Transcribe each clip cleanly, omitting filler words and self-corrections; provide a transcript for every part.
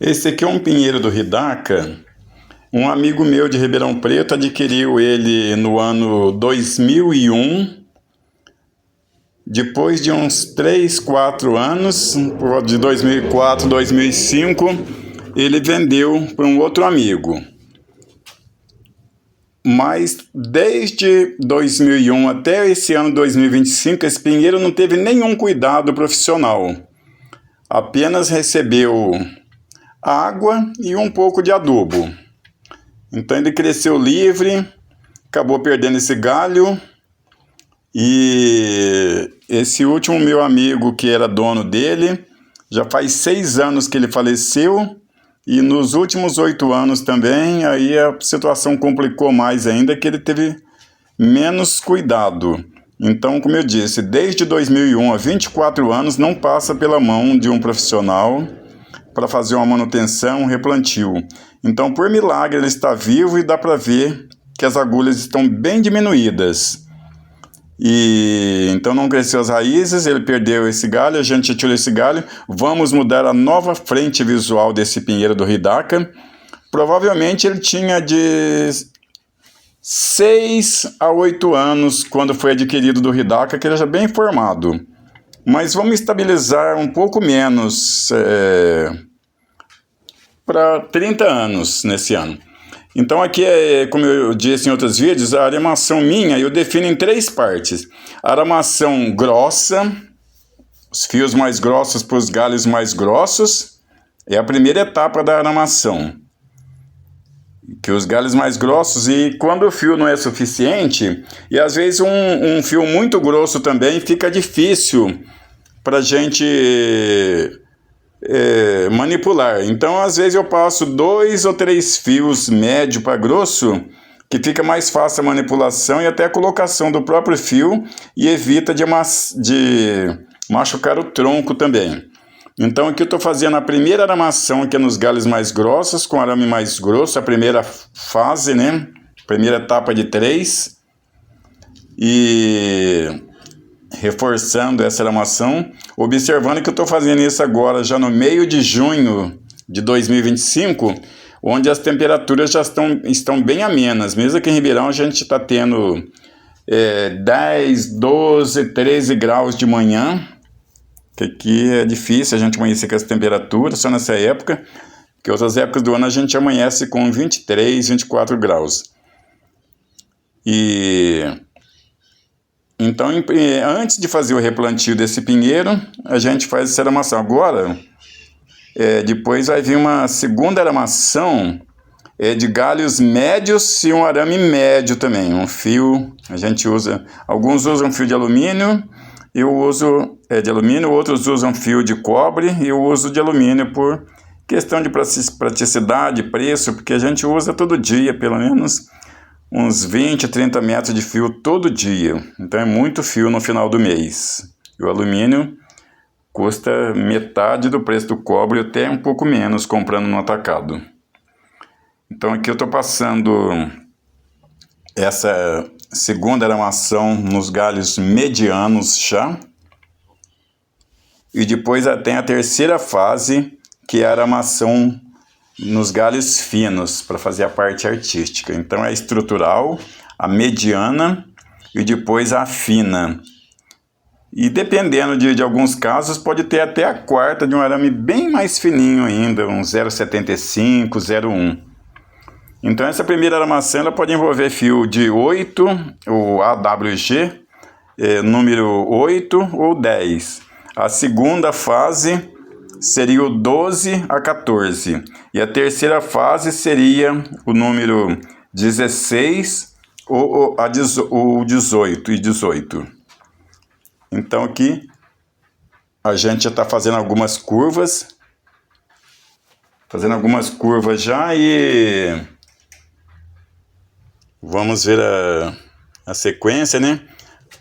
Esse aqui é um pinheiro do Ridaca. Um amigo meu de Ribeirão Preto adquiriu ele no ano 2001. Depois de uns 3, 4 anos, de 2004, 2005, ele vendeu para um outro amigo. Mas desde 2001 até esse ano 2025, esse pinheiro não teve nenhum cuidado profissional. Apenas recebeu água e um pouco de adubo. Então ele cresceu livre, acabou perdendo esse galho. E esse último meu amigo, que era dono dele, já faz 6 anos que ele faleceu. E nos últimos 8 anos também, aí a situação complicou mais ainda, que ele teve menos cuidado. Então, como eu disse, desde 2001 a 24 anos não passa pela mão de um profissional para fazer uma manutenção, um replantio. Então, por milagre, ele está vivo e dá para ver que as agulhas estão bem diminuídas. E então não cresceu as raízes, ele perdeu esse galho, a gente tirou esse galho. Vamos mudar a nova frente visual desse pinheiro do Ridaca. Provavelmente ele tinha de 6 a 8 anos quando foi adquirido do Ridaca, que ele já bem formado. Mas vamos estabilizar um pouco menos, para 30 anos nesse ano. Então aqui, como eu disse em outros vídeos, a aramação minha eu defino em 3 partes. A aramação grossa, os fios mais grossos para os galhos mais grossos, é a primeira etapa da aramação. Que os galhos mais grossos, e quando o fio não é suficiente, e às vezes um fio muito grosso também fica difícil para a gente manipular. Então às vezes eu passo 2 ou 3 fios médio para grosso, que fica mais fácil a manipulação e até a colocação do próprio fio, e evita de machucar o tronco também. Então aqui eu estou fazendo a primeira aramação, que é nos galhos mais grossos, com arame mais grosso, a primeira fase, né? Primeira etapa de 3. E reforçando essa aramação, observando que eu estou fazendo isso agora já no meio de junho de 2025, onde as temperaturas já estão bem amenas. Mesmo aqui em Ribeirão a gente está tendo 10, 12, 13 graus de manhã, que aqui é difícil a gente amanhecer com as temperaturas, só nessa época, porque outras épocas do ano a gente amanhece com 23, 24 graus. Então, antes de fazer o replantio desse pinheiro, a gente faz essa aramação. Agora, depois vai vir uma segunda aramação de galhos médios e um arame médio também. Um fio, a gente usa, alguns usam fio de alumínio, eu uso de alumínio, outros usam fio de cobre, e eu uso de alumínio por questão de praticidade, preço, porque a gente usa todo dia, pelo menos uns 20, 30 metros de fio todo dia. Então é muito fio no final do mês. E o alumínio custa metade do preço do cobre, até um pouco menos comprando no atacado. Então aqui eu estou passando essa segunda aramação nos galhos medianos já. E depois tem a terceira fase, que é a aramação nos galhos finos, para fazer a parte artística. Então é a estrutural, a mediana e depois a fina. E dependendo de alguns casos, pode ter até a quarta de um arame bem mais fininho ainda, um 0,75, 0,1. Então essa primeira aramação ela pode envolver fio de 8, o AWG, número 8 ou 10. A segunda fase seria o 12 a 14. E a terceira fase seria o número 16 ou 18 e 18. Então aqui a gente já está fazendo algumas curvas. Já, e vamos ver a sequência, né?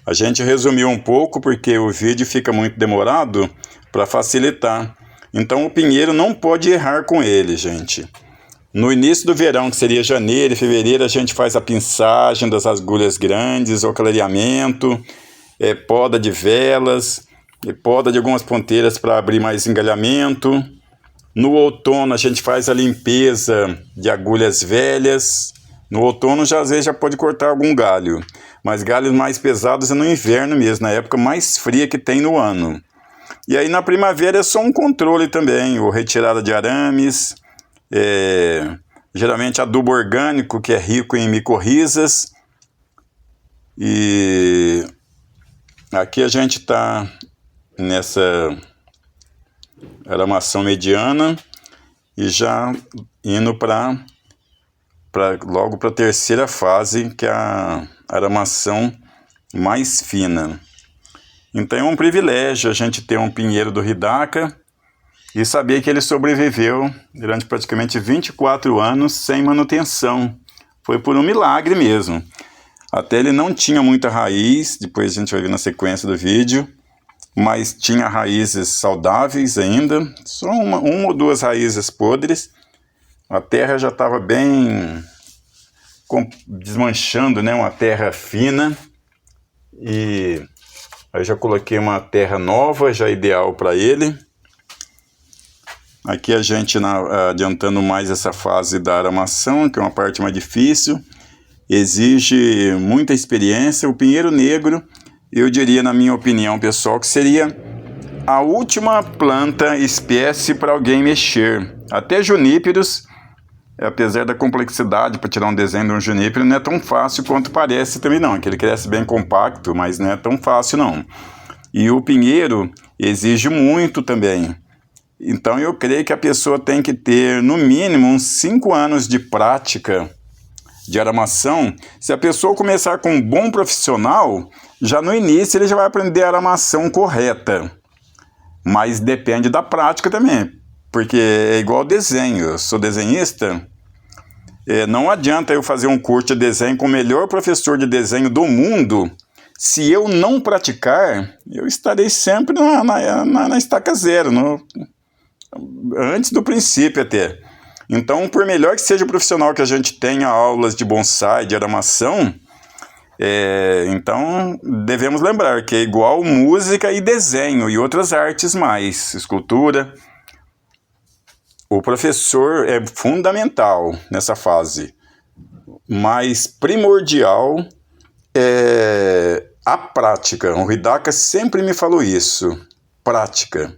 A gente resumiu um pouco porque o vídeo fica muito demorado, para facilitar. Então o pinheiro não pode errar com ele, gente. No início do verão, que seria janeiro e fevereiro, a gente faz a pinçagem das agulhas grandes, o clareamento, poda de velas, poda de algumas ponteiras para abrir mais engalhamento. No outono a gente faz a limpeza de agulhas velhas. No outono já às vezes já pode cortar algum galho, mas galhos mais pesados é no inverno mesmo, na época mais fria que tem no ano. E aí na primavera é só um controle também, ou retirada de arames, geralmente adubo orgânico, que é rico em micorrizas. E aqui a gente está nessa aramação mediana e já indo logo para a terceira fase, que é a aramação mais fina. Então é um privilégio a gente ter um pinheiro do Hidaka e saber que ele sobreviveu durante praticamente 24 anos sem manutenção. Foi por um milagre mesmo. Até ele não tinha muita raiz, depois a gente vai ver na sequência do vídeo, mas tinha raízes saudáveis ainda, só uma ou duas raízes podres. A terra já estava bem desmanchando, né? Uma terra fina. E aí já coloquei uma terra nova, já ideal para ele. Aqui a gente adiantando mais essa fase da aramação, que é uma parte mais difícil. Exige muita experiência. O pinheiro negro, eu diria, na minha opinião pessoal, que seria a última planta espécie para alguém mexer. Até juníperos, apesar da complexidade para tirar um desenho de um junípero, não é tão fácil quanto parece também não, que ele cresce bem compacto, mas não é tão fácil não. E o pinheiro exige muito também. Então eu creio que a pessoa tem que ter no mínimo uns 5 anos de prática de aramação. Se a pessoa começar com um bom profissional, já no início ele já vai aprender a aramação correta. Mas depende da prática também, porque é igual desenho. Eu sou desenhista, não adianta eu fazer um curso de desenho com o melhor professor de desenho do mundo. Se eu não praticar, eu estarei sempre na estaca zero, antes do princípio até. Então, por melhor que seja o profissional que a gente tenha aulas de bonsai, de aramação, então devemos lembrar que é igual música e desenho e outras artes mais, escultura. O professor é fundamental nessa fase, mas primordial é a prática. O Hidaka sempre me falou isso, prática.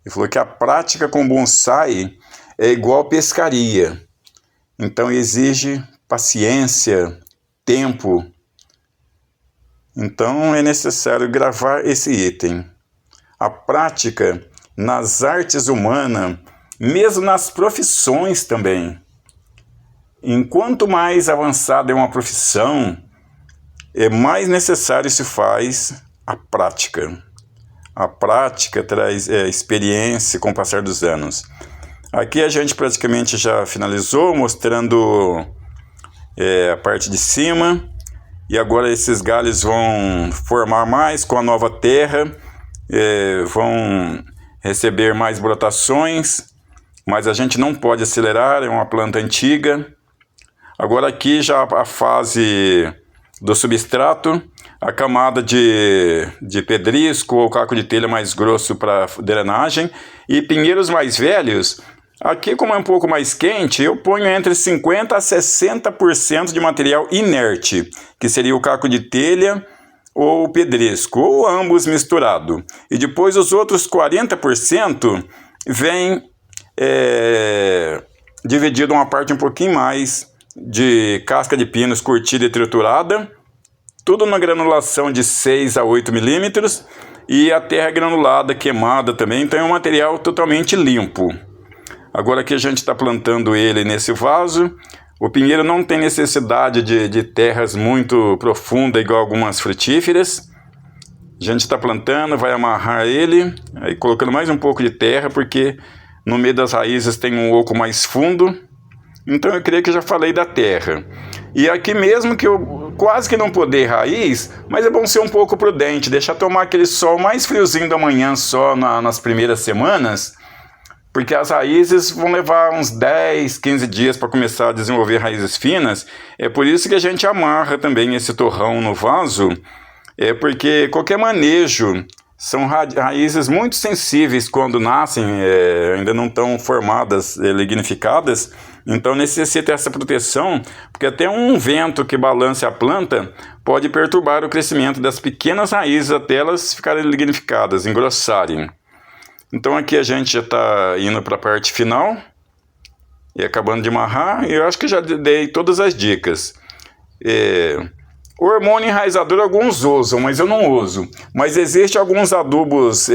Ele falou que a prática com bonsai é igual pescaria, então exige paciência, tempo. Então é necessário gravar esse item. A prática nas artes humanas, mesmo nas profissões também. Enquanto mais avançada é uma profissão, mais necessário se faz a prática. A prática traz experiência com o passar dos anos. Aqui a gente praticamente já finalizou, mostrando a parte de cima. E agora esses galhos vão formar mais com a nova terra, vão receber mais brotações, mas a gente não pode acelerar, é uma planta antiga. Agora aqui já a fase do substrato, a camada de pedrisco ou caco de telha mais grosso para drenagem, e pinheiros mais velhos. Aqui, como é um pouco mais quente, eu ponho entre 50% a 60% de material inerte, que seria o caco de telha ou o pedrisco, ou ambos misturado. E depois os outros 40% vem dividido uma parte um pouquinho mais de casca de pinos curtida e triturada, tudo na granulação de 6 a 8 milímetros, e a terra granulada, queimada também, então é um material totalmente limpo. Agora que a gente está plantando ele nesse vaso, o pinheiro não tem necessidade de terras muito profundas, igual algumas frutíferas. A gente está plantando, vai amarrar ele, aí colocando mais um pouco de terra, porque no meio das raízes tem um oco mais fundo. Então eu creio que já falei da terra. E aqui mesmo que eu quase que não podei raiz, mas é bom ser um pouco prudente, deixar tomar aquele sol mais friozinho da manhã só nas primeiras semanas, porque as raízes vão levar uns 10, 15 dias para começar a desenvolver raízes finas. É por isso que a gente amarra também esse torrão no vaso, porque qualquer manejo São raízes muito sensíveis quando nascem, ainda não estão formadas, lignificadas, então necessita essa proteção, porque até um vento que balance a planta pode perturbar o crescimento das pequenas raízes até elas ficarem lignificadas, engrossarem. Então aqui a gente já está indo para a parte final e acabando de amarrar, e eu acho que já dei todas as dicas. O hormônio enraizador alguns usam, mas eu não uso. Mas existem alguns adubos,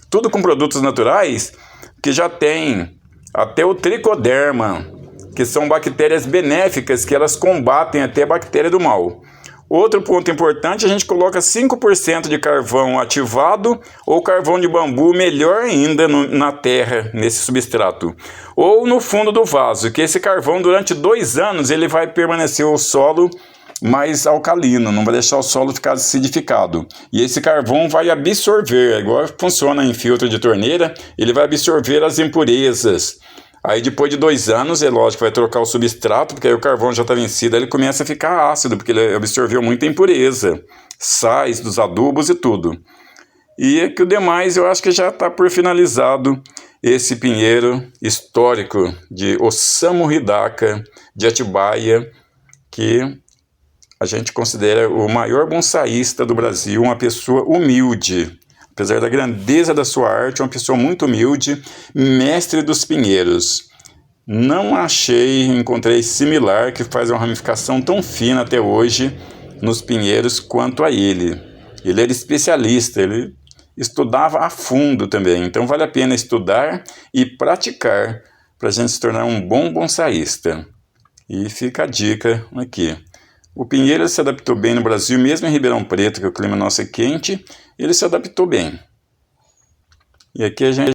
tudo com produtos naturais, que já tem até o tricoderma, que são bactérias benéficas, que elas combatem até a bactéria do mal. Outro ponto importante, a gente coloca 5% de carvão ativado ou carvão de bambu, melhor ainda, na terra, nesse substrato. Ou no fundo do vaso, que esse carvão durante 2 anos ele vai permanecer o solo mais alcalino, não vai deixar o solo ficar acidificado. E esse carvão vai absorver, igual funciona em filtro de torneira, ele vai absorver as impurezas. Aí depois de 2 anos, é lógico, vai trocar o substrato, porque aí o carvão já está vencido, aí ele começa a ficar ácido, porque ele absorveu muita impureza, sais dos adubos e tudo. E que o demais eu acho que já está por finalizado esse pinheiro histórico de Osamu Hidaka, de Atibaia, que a gente considera o maior bonsaísta do Brasil, uma pessoa humilde. Apesar da grandeza da sua arte, uma pessoa muito humilde, mestre dos pinheiros. Não encontrei similar que faz uma ramificação tão fina até hoje nos pinheiros quanto a ele. Ele era especialista, ele estudava a fundo também. Então vale a pena estudar e praticar para a gente se tornar um bom bonsaísta. E fica a dica aqui. O pinheiro se adaptou bem no Brasil, mesmo em Ribeirão Preto, que o clima nosso é quente, ele se adaptou bem. E aqui a gente